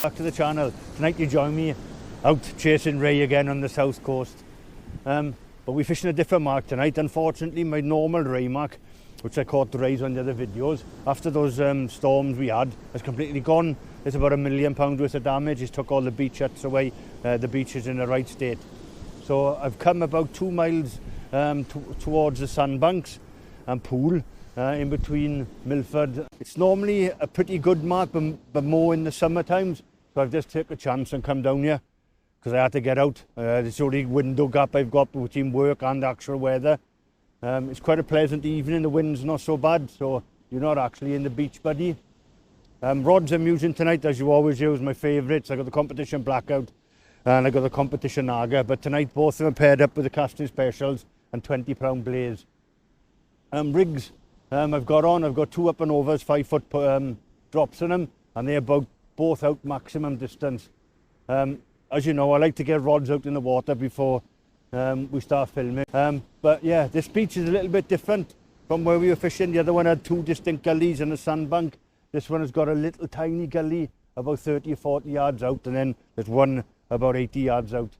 Back to the channel. Tonight you join me out chasing ray again on the south coast. But we're fishing a different mark tonight. Unfortunately, my normal ray mark, which I caught the rays on the other videos, after those storms we had, has completely gone. There's about £1 million worth of damage. It's took all the beach huts away. The beach is in the right state. So I've come about 2 miles towards the sandbanks and pool in between Milford. It's normally a pretty good mark, but more in the summer times. So I've just taken a chance and come down here because I had to get out. It's the only window gap I've got between work and actual weather. It's quite a pleasant evening. The wind's not so bad, so you're not actually in the beach, buddy. Rods I'm using tonight, as you always use, my favourites. I got the competition Blackout and I got the competition Naga, but tonight both of them paired up with the casting specials and 20-pound blaze. Rigs I've got 2 up and overs, 5 foot drops in them, and they're both out maximum distance. As you know, I like to get rods out in the water before we start filming. But yeah, this beach is a little bit different from where we were fishing. The other one had 2 distinct gullies and a sandbank. This one has got a little tiny gully about 30 or 40 yards out, and then there's one about 80 yards out.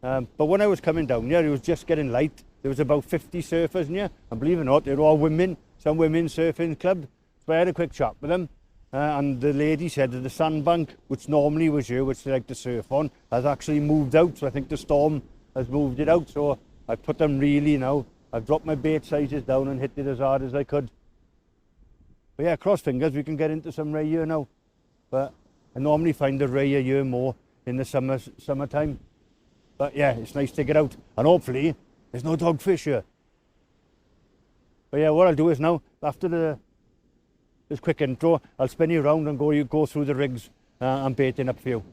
But when I was coming down here, it was just getting light. There was about 50 surfers in here, and believe it or not, they were all women, some women surfing club. So I had a quick chat with them, and the lady said that the sandbank, which normally was here, which they like to surf on, has actually moved out. So I think the storm has moved it out. So I put them really now. I've dropped my bait sizes down and hit it as hard as I could. But yeah, cross fingers, we can get into some ray here now. But I normally find the ray here more in the summertime. But yeah, it's nice to get out. And hopefully, there's no dogfish here. But yeah, what I'll do is now, after this quick intro, I'll spin you around and go through the rigs and baiting up for you.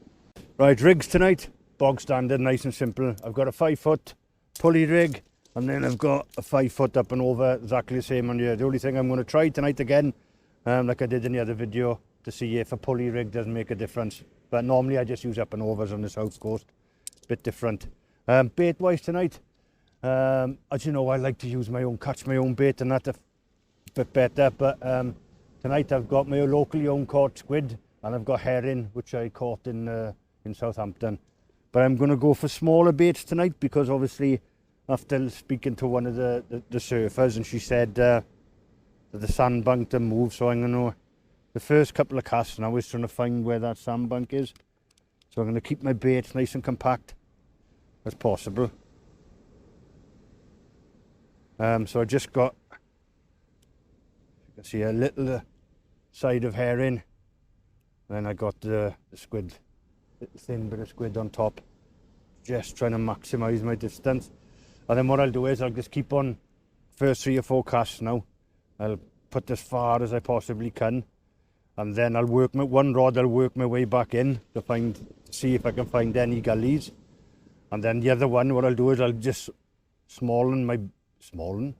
Right, rigs tonight, bog standard, nice and simple. I've got a 5 foot pulley rig, and then I've got a 5 foot up and over, exactly the same on here. The only thing I'm going to try tonight again, like I did in the other video, to see if a pulley rig doesn't make a difference. But normally I just use up and overs on the south coast. It's a bit different. Bait wise tonight, as you know, I like to catch my own bait, and that's a bit better. But tonight I've got my locally owned caught squid, and I've got herring, which I caught in Southampton. But I'm going to go for smaller baits tonight because obviously, after speaking to one of the surfers, and she said that the sandbank didn't move, so I'm going to, the first couple of casts now is trying to find where that sandbank is. So I'm going to keep my bait nice and compact as possible. So I just got, you can see a little side of herring, and then I got the squid, little thin bit of squid on top, just trying to maximise my distance. And then what I'll do is I'll just keep on first 3 or 4 casts now. I'll put as far as I possibly can, and then I'll work one rod, I'll work my way back in to see if I can find any gullies. And then the other one, what I'll do is I'll just smallen,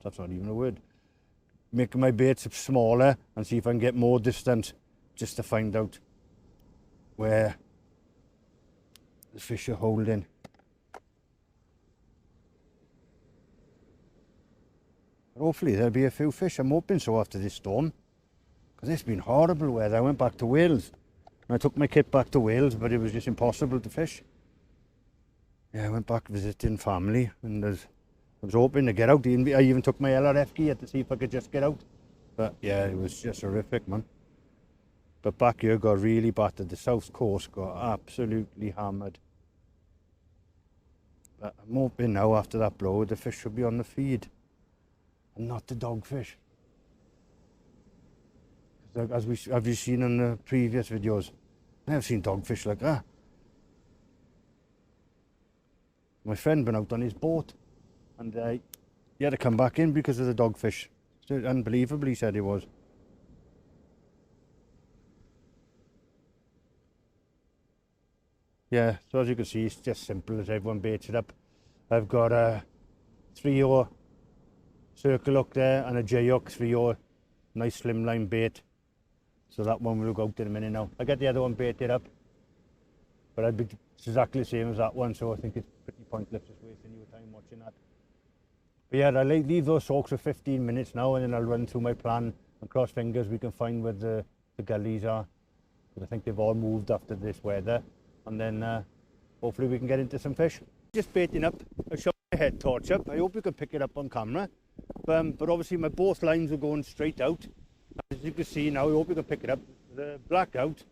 that's not even a word, make my baits smaller and see if I can get more distance, just to find out where the fish are holding. Hopefully there'll be a few fish. I'm hoping so after this storm, because it's been horrible weather. I went back to Wales, and I took my kit back to Wales, but it was just impossible to fish. Yeah, I went back visiting family, and I was hoping to get out. I even took my LRF gear to see if I could just get out. But yeah, it was just horrific, man. But back here got really battered. The south coast got absolutely hammered. But I'm hoping now after that blow, the fish should be on the feed, and not the dogfish. As you've seen in the previous videos, I've never seen dogfish like that. My friend went out on his boat, and he had to come back in because of the dogfish. So unbelievable, he said it was. Yeah, so as you can see, it's just simple as everyone baits it up. I've got a 3/0 circle hook there and a J hook 3/0, nice slimline bait. So that one will go out in a minute now. I get the other one baited up, but it's exactly the same as that one, so I think it's pretty pointless just wasting your time watching that. But yeah, I'll leave those soaks for 15 minutes now, and then I'll run through my plan, and cross fingers we can find where the gullies are. But I think they've all moved after this weather, and then hopefully we can get into some fish. Just baiting up. I shot my head torch up. I hope you can pick it up on camera. But obviously my both lines are going straight out. As you can see now, I hope you can pick it up. The blackout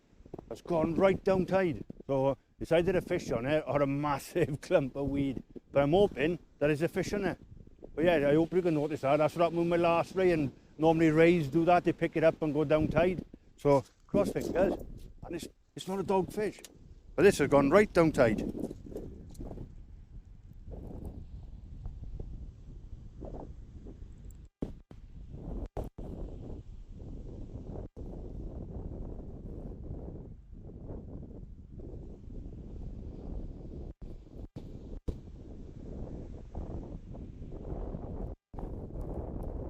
has gone right down tide. So it's either a fish on it or a massive clump of weed. But I'm hoping there is a fish on it. But yeah, I hope you can notice that. That's what happened with my last ray, and normally rays do that. They pick it up and go down tide. So cross fingers. And it's not a dogfish. But this has gone right down tide.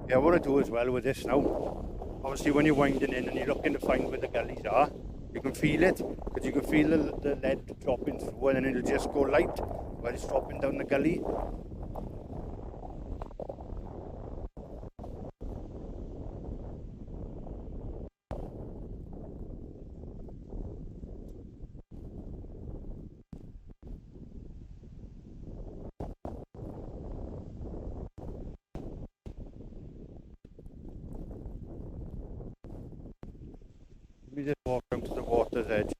Yeah, what I do as well with this now, obviously when you're winding in and you're looking to find where the gullies are, you can feel it, because you can feel the lead dropping through, and then it'll just go light while it's dropping down the gully. Let me just walk down to the water's edge.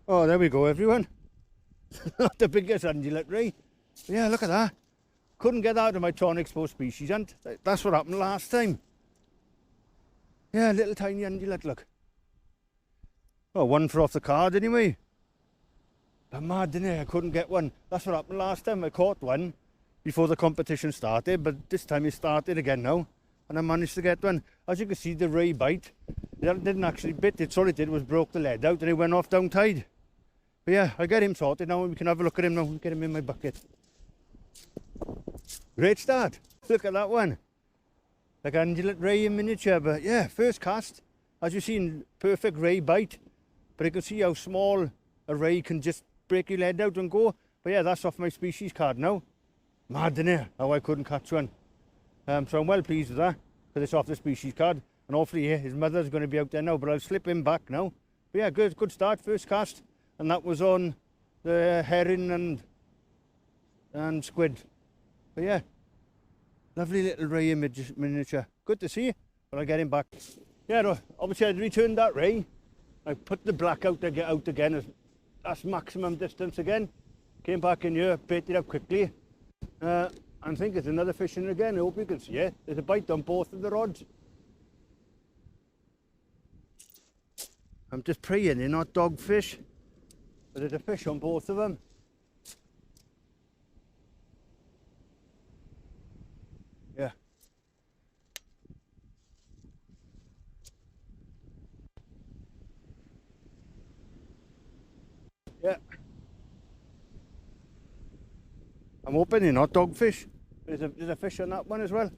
Oh, there we go, everyone. Not the biggest undulate ray. Yeah, look at that. Couldn't get out of my torn exposed species hunt. That's what happened last time. Yeah, little tiny undulate, look. Oh, one for off the card anyway. But mad, didn't it? I couldn't get one. That's what happened last time. I caught one before the competition started, but this time it started again now, and I managed to get one. As you can see, the ray bite, it didn't actually bit it. All it did was broke the lead out, and it went off down tide. But yeah, I'll get him sorted now, and we can have a look at him now. Get him in my bucket. Great start. Look at that one. Like undulate ray in miniature, but yeah, first cast. As you've seen, perfect ray bite. But you can see how small a ray can just break your lead out and go. But yeah, that's off my species card now. Mad, isn't it? How I couldn't catch one. So I'm well pleased with that, because it's off the species card. And hopefully his mother's going to be out there now, but I'll slip him back now. But yeah, good start, first cast. And that was on the herring and squid. But yeah, lovely little ray in miniature. Good to see, but I'll get him back. Yeah, no, obviously I'd returned that ray. I put the black out to get out again. That's maximum distance again. Came back in here, baited up quickly. I think there's another fish in again. I hope you can see it. There's a bite on both of the rods. I'm just praying they're not dogfish, but there's a fish on both of them. Yeah. Yeah. I'm hoping they're not dogfish. There's a fish on that one as well.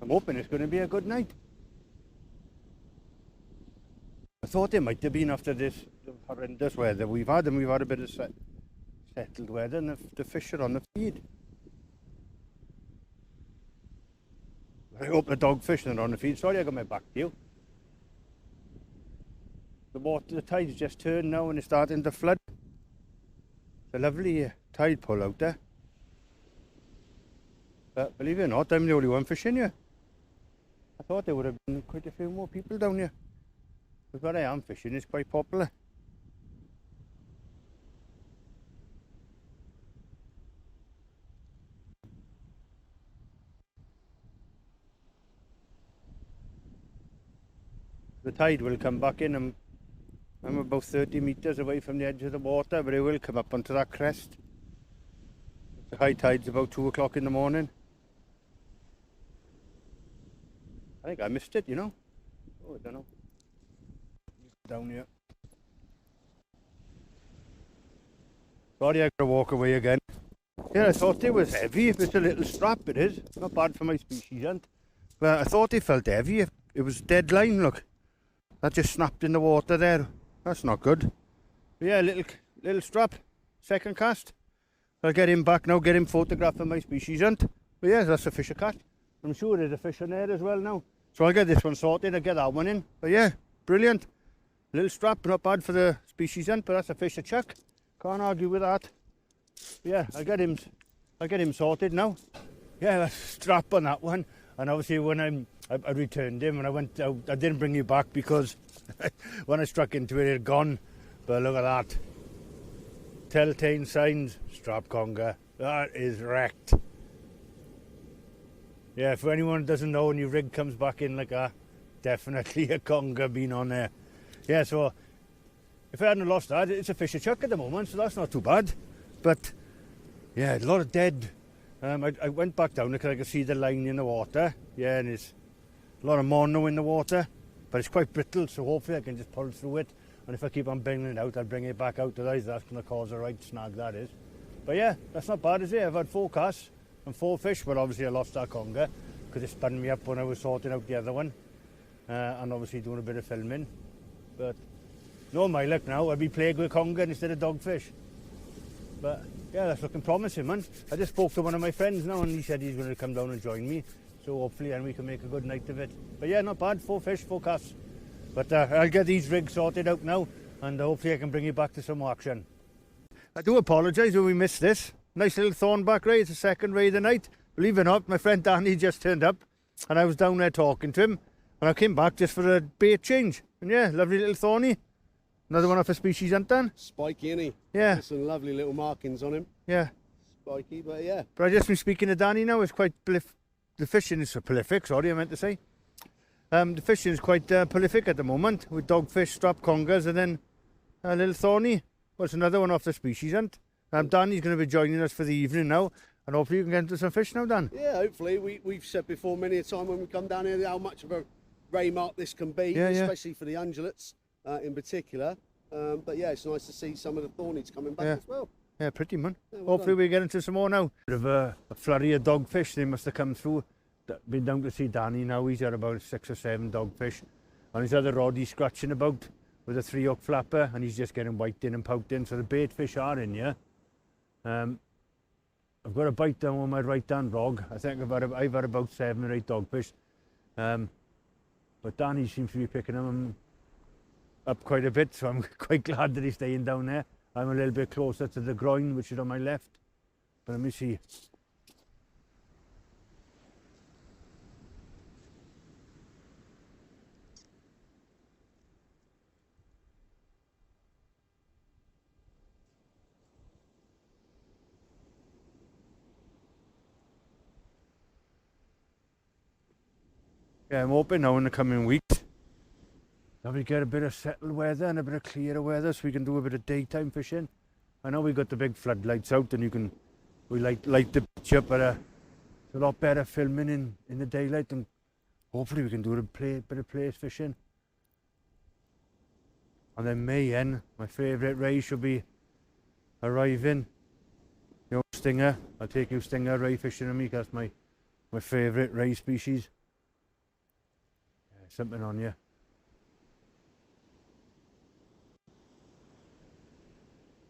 I'm hoping it's going to be a good night. I thought it might have been after this horrendous weather we've had, and we've had a bit of settled weather, and the fish are on the feed. I hope the dogfish are on the feed. Sorry I got my back to you. The tide's just turned now and it's starting to flood. It's a lovely tide pull out there. But believe it or not, I'm the only one fishing here. I thought there would have been quite a few more people down here. But where I am fishing is quite popular. The tide will come back in. I'm about 30 metres away from the edge of the water, but it will come up onto that crest. The high tide's about 2 o'clock in the morning. I think I missed it, you know. Oh, I don't know. Down here. Sorry, I gotta walk away again. Yeah, I thought it was heavy. If it's a little strap, it is. Not bad for my species hunt. But I thought it felt heavy. It was dead line, look. That just snapped in the water there. That's not good. But yeah, little strap. Second cast. I'll get him back now, get him photographed for my species hunt. But yeah, that's a fisher cat. I'm sure there's a fish on there as well now. So I'll get this one sorted, I'll get that one in. But yeah, brilliant. Little strap, not bad for the species hunt, but that's a fisher chuck. Can't argue with that. But yeah, I'll get him sorted now. Yeah, that's strap on that one. And obviously when I returned him and I went out, I didn't bring you back because when I struck into it, it had gone. But look at that. Telltale signs, strap conger. That is wrecked. Yeah, for anyone who doesn't know, when your rig comes back in like that, definitely a conger being on there. Yeah, so if I hadn't lost that, it's a fisher chuck at the moment, so that's not too bad. But yeah, a lot of dead. I went back down because I could see the line in the water. Yeah, and it's a lot of mono in the water, but it's quite brittle, so hopefully I can just pull through it. And if I keep on bringing it out, I'll bring it back out. Otherwise, that's going to cause a right snag, that is. But yeah, that's not bad, is it? I've had 4 casts and 4 fish, but obviously I lost that conger because it spun me up when I was sorting out the other one. And obviously doing a bit of filming. But no, my luck now, I'll be plagued with conger instead of dogfish. But yeah, that's looking promising, man. I just spoke to one of my friends now and he said he's going to come down and join me. So hopefully then we can make a good night of it. But yeah, not bad, 4 fish, 4 casts. But I'll get these rigs sorted out now and hopefully I can bring you back to some more action. I do apologise when we missed this. Nice little thornback ray, it's the second ray of the night. Believe it or not, my friend Danny just turned up and I was down there talking to him and I came back just for a bait change. And yeah, lovely little thorny. Another one off a species hunt then. Spiky, isn't he? Yeah. There's some lovely little markings on him. Yeah. Spiky, but yeah. But I just been speaking to Danny now, it's quite the fishing is prolific, sorry I meant to say. The fishing is quite prolific at the moment with dogfish, strap congers and then a little thorny. Well, it's another one off the species hunt. Danny's going to be joining us for the evening now and hopefully you can get into some fish now, Dan. Yeah, hopefully. We've said before many a time when we come down here how much of a ray mark this can be, especially for the ungulates in particular. But yeah, it's nice to see some of the thornies coming back as well. Yeah, pretty, man. Yeah, Hopefully we get into some more now. Bit of a flurry of dogfish, they must have come through. Been down to see Danny now, he's had about 6 or 7 dogfish. And he's had a rod he's scratching about with a 3-hook flapper and he's just getting wiped in and poked in. So the bait fish are in here. I've got a bite down on my right hand rod. I think I've had about 7 or 8 dogfish. But Danny seems to be picking them up quite a bit, so I'm quite glad that he's staying down there. I'm a little bit closer to the groin, which is on my left. But let me see. Yeah, I'm hoping now in the coming weeks that we get a bit of settled weather and a bit of clearer weather so we can do a bit of daytime fishing. I know we got the big floodlights out and we light the beach up, but it's a lot better filming in the daylight and hopefully we can do a bit of place fishing. And then May end, my favourite ray should be arriving. You know, stinger. I'll take you stinger ray fishing with me because that's my favourite ray species. Yeah, something on you.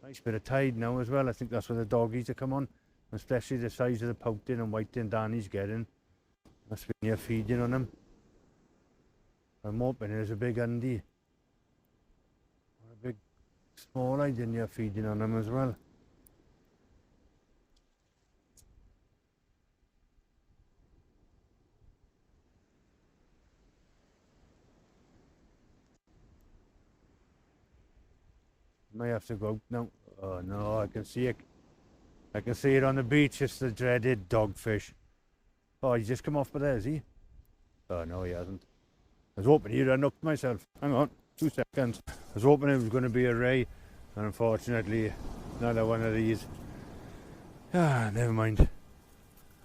Nice bit of tide now as well. I think that's where the doggies are come on, especially the size of the pouting and whiting Danny's getting. Must be near feeding on them. I'm hoping there's a big undie or a big small eye in near feeding on them as well. May have to go out now. Oh no, I can see it. I can see it on the beach. It's the dreaded dogfish. Oh, he's just come off by there, is he? Oh no, he hasn't. I was hoping he'd run up myself. Hang on, 2 seconds. I was hoping it was going to be a ray, and unfortunately, another one of these. Ah, never mind.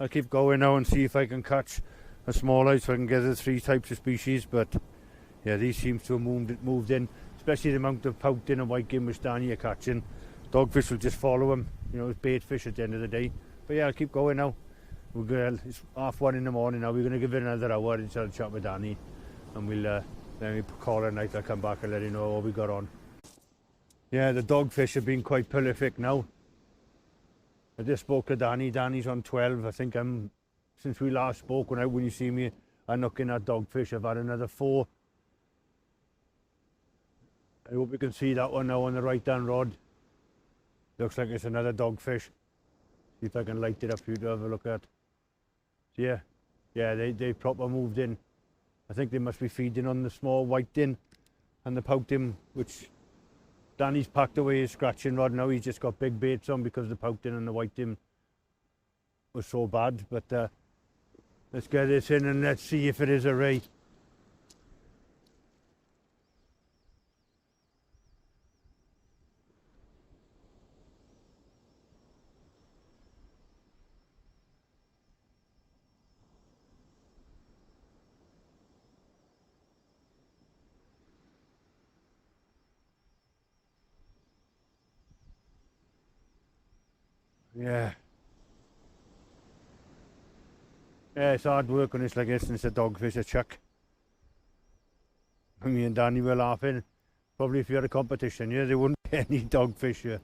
I'll keep going now and see if I can catch a small eye so I can get the 3 types of species. But yeah, these seems to have moved in. Especially the amount of pouting and whiting which Danny are catching. Dogfish will just follow him. You know, it's bait fish at the end of the day. But yeah, I'll keep going now. It's 1:30 in the morning now. We're going to give it another hour until I chat with Danny. And then we call it a night. I'll come back and let you know what we got on. Yeah, the dogfish have been quite prolific now. I just spoke to Danny. Danny's on 12. I think I'm since we last spoke, when you see me looking at dogfish, I've had another 4. I hope you can see that one now on the right hand rod. Looks like it's another dogfish. See if I can light it up for you to have a look at. So yeah, they proper moved in. I think they must be feeding on the small whiting and the pouting, which Danny's packed away his scratching rod now. He's just got big baits on because the pouting and the whiting was so bad. But let's get this in and let's see if it is a ray. Yeah, it's hard work when it's like this and it's a dogfish, a chuck. Me and Danny were laughing. Probably if you had a competition, there wouldn't be any dogfish here.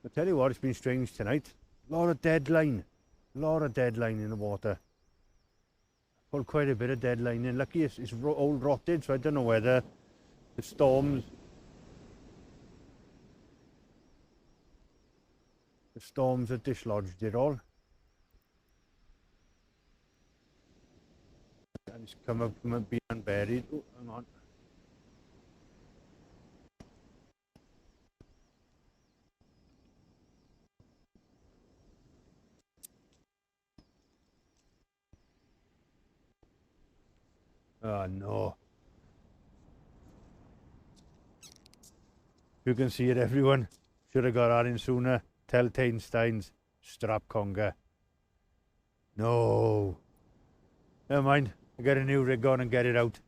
I tell you what, it's been strange tonight. A lot of dead line in the water. Pulled quite a bit of dead line in. Lucky it's old rotted, so I don't know whether the storms have dislodged it all. And it's come up from being unburied. Oh, hang on. Oh no. You can see it, everyone. Should have got that in sooner. Telltale Steins strap conger. No. Never mind. I get a new rig on and get it out.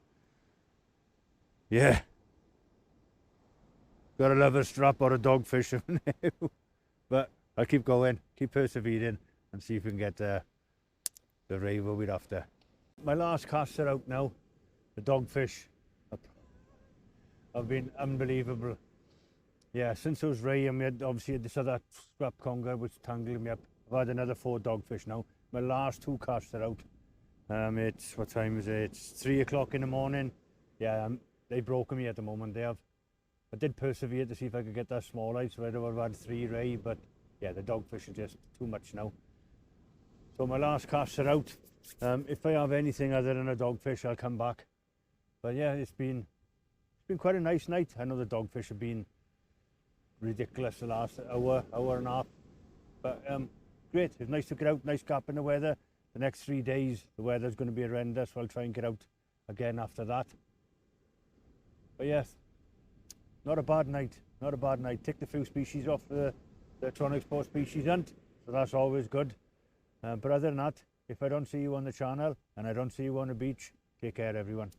Yeah. Gotta love a strap or a dogfish. But I'll keep going, keep persevering, and see if we can get the ray we're after. My last casts are out now. The dogfish have been unbelievable. Yeah, since those ray, and we had obviously this other scrap conger which tangled me up. I've had another 4 dogfish now. My last 2 casts are out. It's, what time is it? It's 3 o'clock in the morning. Yeah, they've broken me at the moment. They have. I did persevere to see if I could get that small ice, so I'd have had 3 ray, but yeah, the dogfish are just too much now. So my last casts are out. If I have anything other than a dogfish, I'll come back. But yeah, it's been quite a nice night. I know the dogfish have been ridiculous the last hour and a half. But great, it's nice to get out, nice gap in the weather. The next 3 days, the weather's going to be horrendous, so I'll try and get out again after that. But yes, not a bad night, not a bad night. Ticked a few species off the electronic sport species hunt, so that's always good. But other than that, if I don't see you on the channel and I don't see you on the beach, take care everyone.